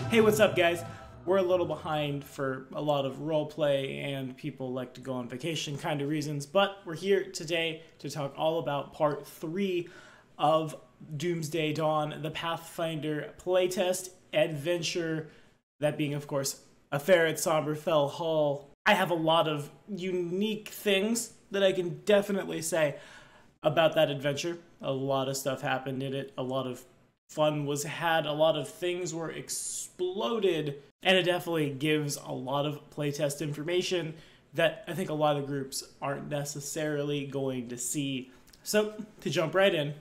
Hey, what's up, guys? We're a little behind for a lot of roleplay and people like to go on vacation kind of reasons, but we're here today to talk all about part 3 of Doomsday Dawn, the Pathfinder playtest adventure, that being, of course, a fair at Somberfell Hall. I have a lot of unique things that I can definitely say about that adventure. A lot of stuff happened in it, a lot of fun was had, a lot of things were exploded, and it definitely gives a lot of playtest information that I think a lot of groups aren't necessarily going to see. So, to jump right in,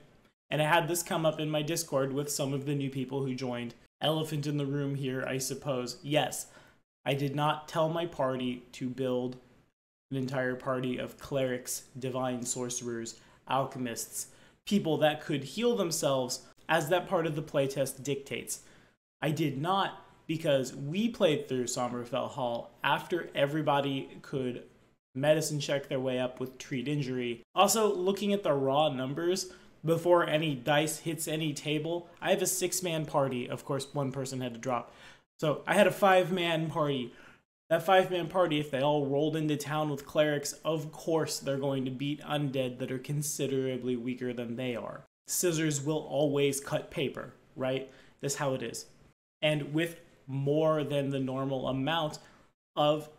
and I had this come up in my Discord with some of the new people who joined. Elephant in the room here, I suppose. Yes, I did not tell my party to build an entire party of clerics, divine sorcerers, alchemists, people that could heal themselves as that part of the playtest dictates. I did not, because we played through Somberfell Hall after everybody could medicine check their way up with treat injury. Also, looking at the raw numbers, before any dice hits any table, I have a 6-man party. Of course, one person had to drop. So I had a 5-man party. That 5-man party, if they all rolled into town with clerics, of course they're going to beat undead that are considerably weaker than they are. Scissors will always cut paper, right? That's how it is. And with more than the normal amount of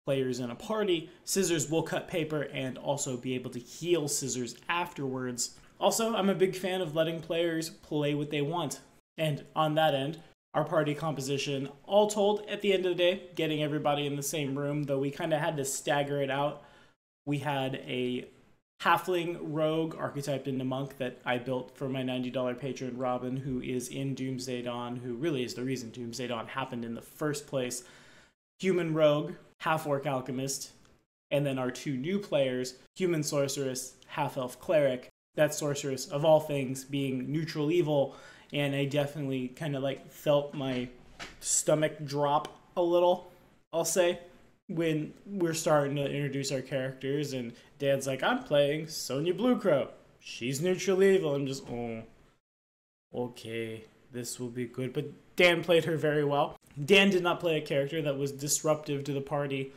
players in a party, scissors will cut paper and also be able to heal scissors afterwards. Also, I'm a big fan of letting players play what they want. And on that end, our party composition, all told, at the end of the day, getting everybody in the same room, though we kind of had to stagger it out. We had a halfling rogue archetyped into monk that I built for my $90 patron Robin, who is in Doomsday Dawn, who really is the reason Doomsday Dawn happened in the first place. Human rogue, half-orc alchemist, and then our 2 new players, human sorceress, half-elf cleric. That sorceress, of all things, being neutral evil, and I definitely kind of like felt my stomach drop a little, I'll say, when we're starting to introduce our characters, and Dan's like, I'm playing Sonya Bluecrow. She's neutral evil. I'm just, oh, okay, this will be good. But Dan played her very well. Dan did not play a character that was disruptive to the party,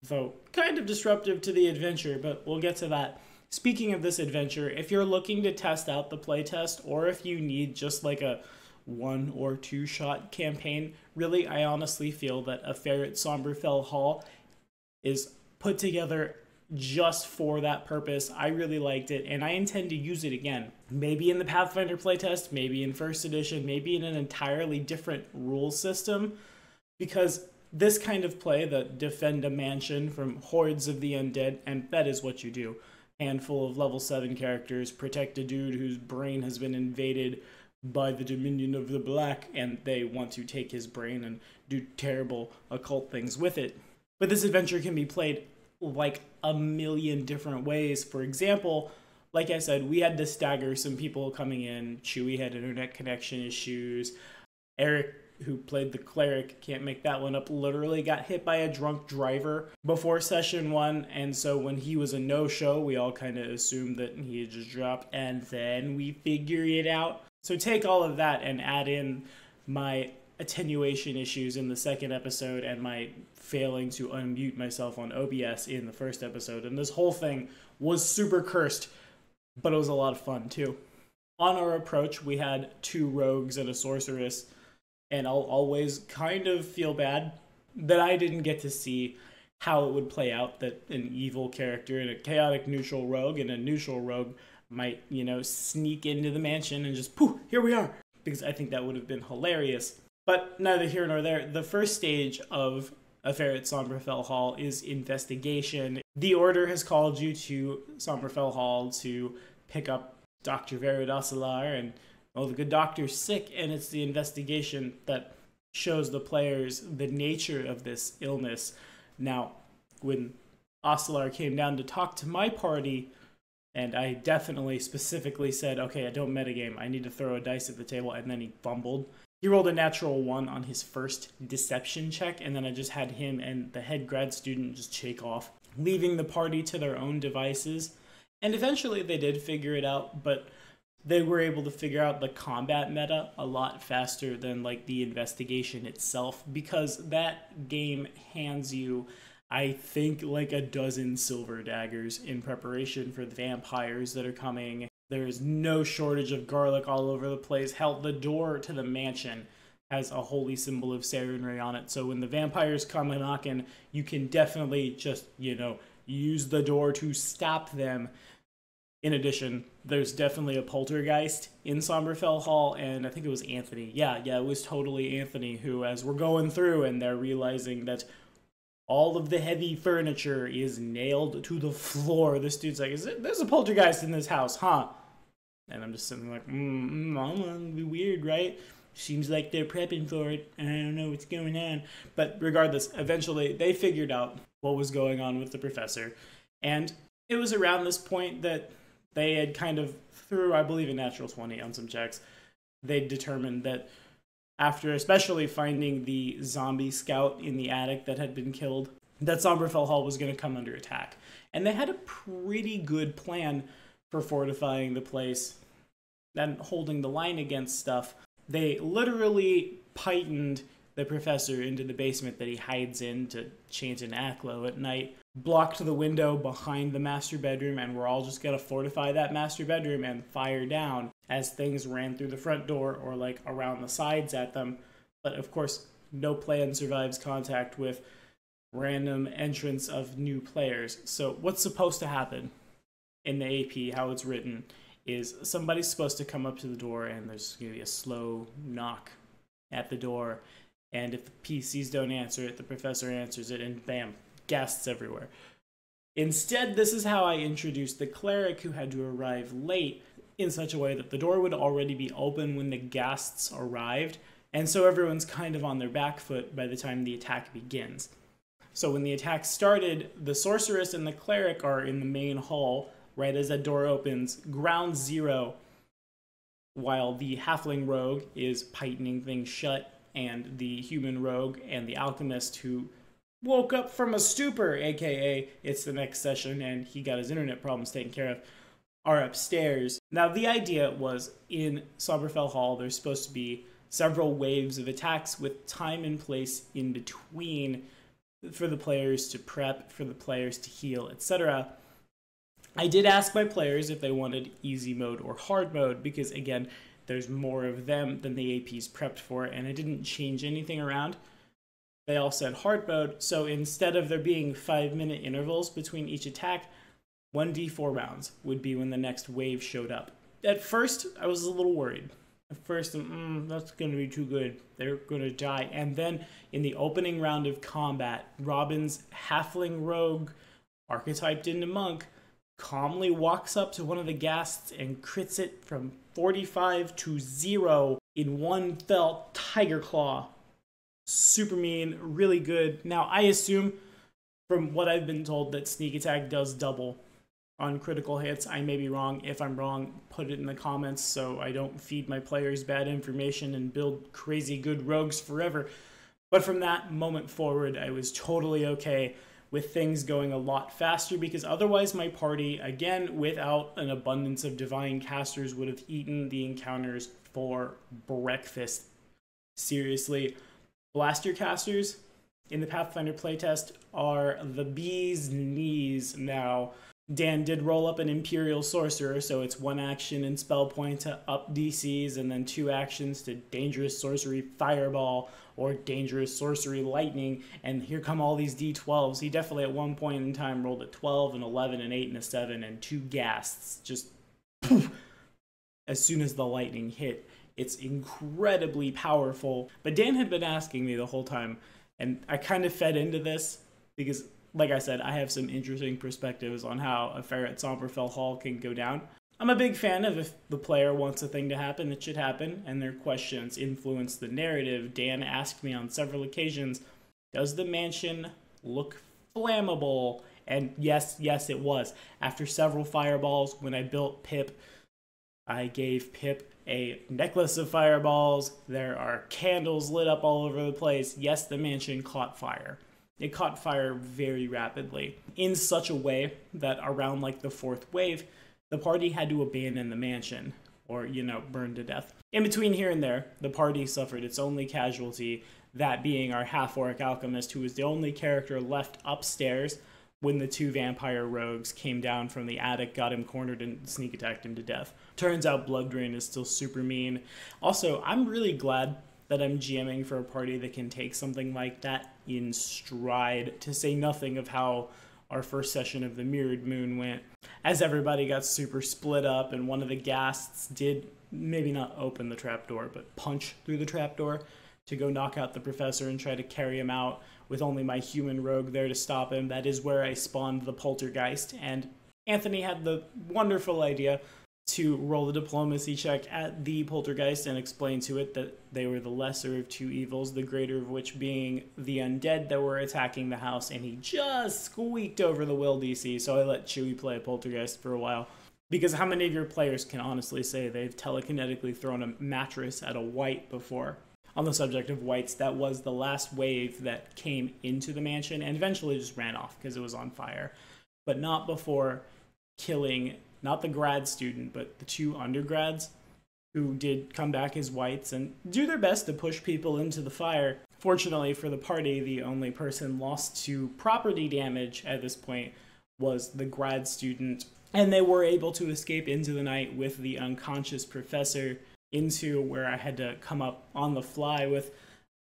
though kind of disruptive to the adventure, but we'll get to that. Speaking of this adventure, if you're looking to test out the playtest, or if you need just like a 1 or 2 shot campaign, really, I honestly feel that A Fair at Somberfell Hall is put together just for that purpose. I really liked it, and I intend to use it again. Maybe in the Pathfinder playtest, maybe in 1st edition, maybe in an entirely different rule system, because this kind of play, the defend a mansion from hordes of the undead, and that is what you do. Handful of level 7 characters protect a dude whose brain has been invaded by the Dominion of the Black, and they want to take his brain and do terrible occult things with it. But this adventure can be played like a million different ways. For example, like I said, we had to stagger some people coming in. Chewy had internet connection issues. Eric, who played the cleric, can't make that one up, literally got hit by a drunk driver before session 1, and so when he was a no-show, we all kind of assumed that he had just dropped, and then we figure it out. So take all of that and add in my attenuation issues in the 2nd episode and my failing to unmute myself on OBS in the 1st episode, and this whole thing was super cursed, but it was a lot of fun too. On our approach, we had 2 rogues and a sorceress, and I'll always kind of feel bad that I didn't get to see how it would play out, that an evil character and a chaotic neutral rogue and a neutral rogue might, you know, sneak into the mansion and just, poof, here we are. Because I think that would have been hilarious. But neither here nor there. The first stage of A Fair at Somberfell Hall is investigation. The Order has called you to Somberfell Hall to pick up Dr. Verud Ossilar, and the good doctor's sick, and it's the investigation that shows the players the nature of this illness. Now, when Ossilar came down to talk to my party, and I definitely specifically said, okay, I don't metagame, I need to throw a dice at the table, and then he fumbled. He rolled a natural 1 on his first deception check, and then I just had him and the head grad student just shake off, leaving the party to their own devices. And eventually they did figure it out, but they were able to figure out the combat meta a lot faster than like the investigation itself, because that game hands you, I think, like a dozen silver daggers in preparation for the vampires that are coming. There's no shortage of garlic all over the place. Hell, the door to the mansion has a holy symbol of Sarenrae on it, so when the vampires come a knocking, you can definitely just, use the door to stop them. In addition, there's definitely a poltergeist in Somberfell Hall, and I think it was Anthony. Yeah, it was totally Anthony who, as we're going through and they're realizing that all of the heavy furniture is nailed to the floor, this dude's like, there's a poltergeist in this house, huh? And I'm just sitting like, it'd be weird, right? Seems like they're prepping for it. I don't know what's going on. But regardless, eventually they figured out what was going on with the professor. And it was around this point that they had kind of, through, I believe, a natural 20 on some checks, they determined that after especially finding the zombie scout in the attic that had been killed, that Somberfell Hall was going to come under attack. And they had a pretty good plan for fortifying the place and holding the line against stuff. They literally pythoned the professor into the basement that he hides in to change an Aclo at night, blocked the window behind the master bedroom, and we're all just going to fortify that master bedroom and fire down as things ran through the front door or like around the sides at them. But of course, no plan survives contact with random entrance of new players. So what's supposed to happen in the AP, how it's written, is somebody's supposed to come up to the door and there's going to be a slow knock at the door. And if the PCs don't answer it, the professor answers it, and bam, ghasts everywhere. Instead, this is how I introduced the cleric who had to arrive late in such a way that the door would already be open when the ghasts arrived. And so everyone's kind of on their back foot by the time the attack begins. So when the attack started, the sorceress and the cleric are in the main hall right as that door opens, ground zero, while the halfling rogue is pythoning things shut, and the human rogue and the alchemist who woke up from a stupor, aka it's the next session and he got his internet problems taken care of, are upstairs. Now the idea was in Somberfell Hall there's supposed to be several waves of attacks with time and place in between for the players to prep, for the players to heal, etc. I did ask my players if they wanted easy mode or hard mode, because again, there's more of them than the AP's prepped for, and I didn't change anything around. They all said hard mode, so instead of there being 5-minute intervals between each attack, 1d4 rounds would be when the next wave showed up. At first, I was a little worried. At first, that's going to be too good. They're going to die. And then in the opening round of combat, Robin's halfling rogue, archetyped into monk, calmly walks up to one of the ghasts and crits it from 45 to 0 in one fell tiger claw. Super mean, really good. Now, I assume, from what I've been told, that sneak attack does double on critical hits. I may be wrong. If I'm wrong, put it in the comments so I don't feed my players bad information and build crazy good rogues forever. But from that moment forward, I was totally okay with things going a lot faster, because otherwise my party, again, without an abundance of divine casters, would have eaten the encounters for breakfast. Seriously, blaster casters in the Pathfinder playtest are the bee's knees now. Dan did roll up an Imperial Sorcerer, so it's 1 action and spell point to up DCs, and then 2 actions to Dangerous Sorcery Fireball or Dangerous Sorcery Lightning, and here come all these D12s. He definitely at one point in time rolled a 12, an 11, an 8, and a 7, and 2 ghasts, just poof, as soon as the lightning hit. It's incredibly powerful. But Dan had been asking me the whole time, and I kind of fed into this, because like I said, I have some interesting perspectives on how a fair at Somberfell Hall can go down. I'm a big fan of, if the player wants a thing to happen, it should happen, and their questions influence the narrative. Dan asked me on several occasions, does the mansion look flammable? And yes, it was. After several fireballs, when I built Pip, I gave Pip a necklace of fireballs. There are candles lit up all over the place. Yes, the mansion caught fire. It caught fire very rapidly, in such a way that around like the 4th wave, the party had to abandon the mansion, or, you know, burned to death. In between here and there, the party suffered its only casualty, that being our half-orc alchemist, who was the only character left upstairs when the 2 vampire rogues came down from the attic, got him cornered, and sneak attacked him to death. Turns out Blood Drain is still super mean. Also, I'm really glad that I'm GMing for a party that can take something like that in stride, to say nothing of how our first session of the Mirrored Moon went, as everybody got super split up, and one of the ghasts did maybe not open the trapdoor, but punch through the trapdoor to go knock out the professor and try to carry him out with only my human rogue there to stop him. That is where I spawned the poltergeist, and Anthony had the wonderful idea to roll a diplomacy check at the poltergeist and explain to it that they were the lesser of 2 evils, the greater of which being the undead that were attacking the house, and he just squeaked over the will DC, so I let Chewie play a poltergeist for a while. Because how many of your players can honestly say they've telekinetically thrown a mattress at a wight before? On the subject of wights, that was the last wave that came into the mansion and eventually just ran off because it was on fire. But not before killing, not the grad student, but the 2 undergrads who did come back as wights and do their best to push people into the fire. Fortunately for the party, the only person lost to property damage at this point was the grad student, and they were able to escape into the night with the unconscious professor into where I had to come up on the fly with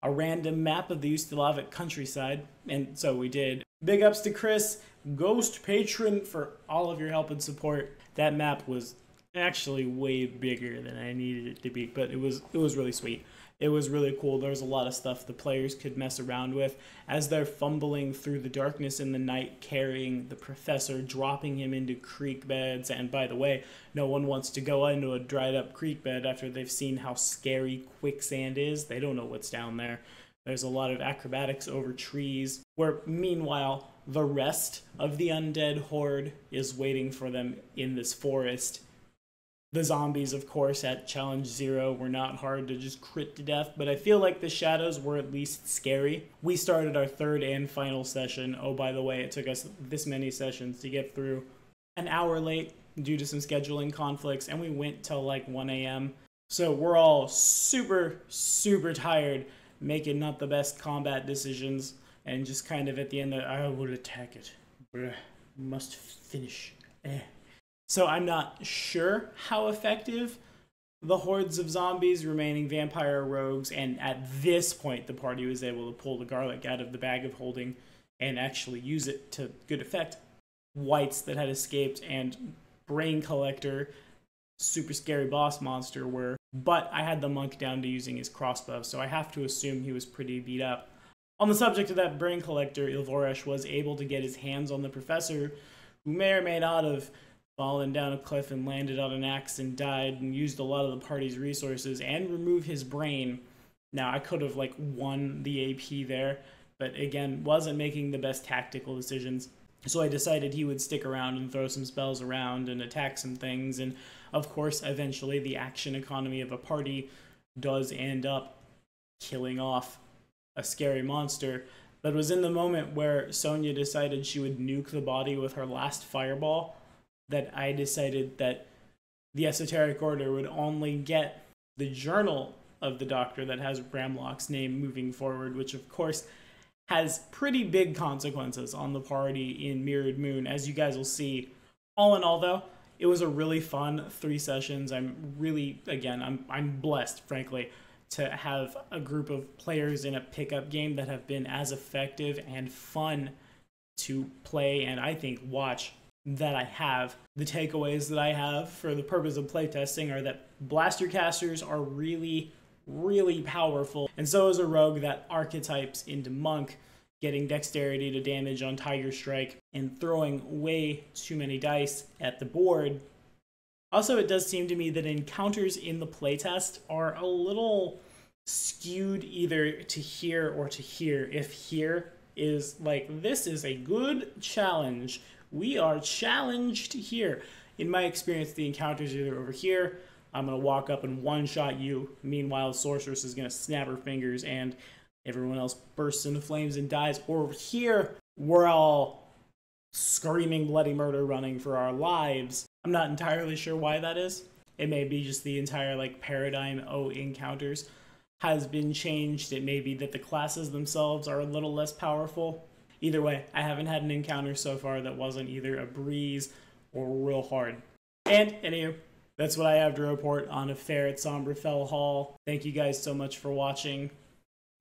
a random map of the Ustalavic countryside, and so we did. Big ups to Chris, Ghost Patron, for all of your help and support. That map was actually way bigger than I needed it to be, but it was really sweet. It was really cool. There was a lot of stuff the players could mess around with as they're fumbling through the darkness in the night, carrying the professor, dropping him into creek beds. And by the way, no one wants to go into a dried up creek bed after they've seen how scary quicksand is. They don't know what's down there. There's a lot of acrobatics over trees, where meanwhile, the rest of the undead horde is waiting for them in this forest. The zombies, of course, at Challenge 0 were not hard to just crit to death, but I feel like the shadows were at least scary. We started our 3rd and final session. Oh, by the way, it took us this many sessions to get through. An hour late due to some scheduling conflicts, and we went till like 1 a.m. So we're all super, super tired, making not the best combat decisions, and just kind of at the end, I would attack it. Must finish. So I'm not sure how effective the hordes of zombies, remaining vampire rogues, and at this point the party was able to pull the garlic out of the bag of holding and actually use it to good effect. Wights that had escaped and Brain Collector, super scary boss monster were, but I had the monk down to using his crossbow, so I have to assume he was pretty beat up. On the subject of that Brain Collector, Ilvoresh was able to get his hands on the professor, who may or may not have fallen down a cliff and landed on an axe and died, and used a lot of the party's resources and remove his brain. Now, I could have won the AP there, but again, wasn't making the best tactical decisions. So I decided he would stick around and throw some spells around and attack some things, and of course, eventually the action economy of a party does end up killing off a scary monster. But it was in the moment where Sonia decided she would nuke the body with her last fireball that I decided that the Esoteric Order would only get the journal of the Doctor that has Bramlock's name moving forward, which of course has pretty big consequences on the party in Mirrored Moon, as you guys will see. All in all, though, it was a really fun 3 sessions. I'm really, again, I'm blessed, frankly, to have a group of players in a pickup game that have been as effective and fun to play and I think watch that I have. The takeaways that I have for the purpose of playtesting are that blaster casters are really, really powerful, and so is a rogue that archetypes into monk, getting dexterity to damage on Tiger Strike and throwing way too many dice at the board. Also, it does seem to me that encounters in the playtest are a little skewed either to here or to here. If here is this is a good challenge, we are challenged here. In my experience, the encounters are either over here, I'm going to walk up and one-shot you, meanwhile the sorceress is going to snap her fingers and everyone else bursts into flames and dies, or over here, we're all screaming bloody murder running for our lives. I'm not entirely sure why that is. It may be just the entire like paradigm of encounters has been changed. It may be that the classes themselves are a little less powerful. Either way, I haven't had an encounter so far that wasn't either a breeze or real hard. And anywho, that's what I have to report on a fair at Sombrefell Hall. Thank you guys so much for watching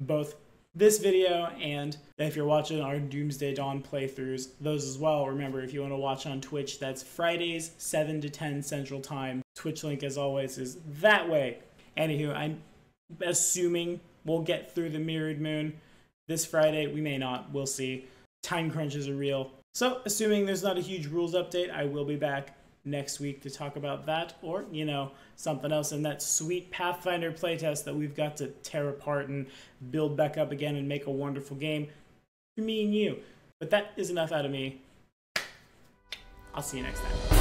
both this video, and if you're watching our Doomsday Dawn playthroughs, those as well. Remember, if you want to watch on Twitch, that's Fridays, 7 to 10 Central Time. Twitch link, as always, is that way. Anywho, I'm assuming we'll get through the Mirrored Moon this Friday. We may not. We'll see. Time crunches are real. So, assuming there's not a huge rules update, I will be back next week to talk about that, or, you know, something else in that sweet Pathfinder playtest that we've got to tear apart and build back up again and make a wonderful game for me and you. But that is enough out of me. I'll see you next time.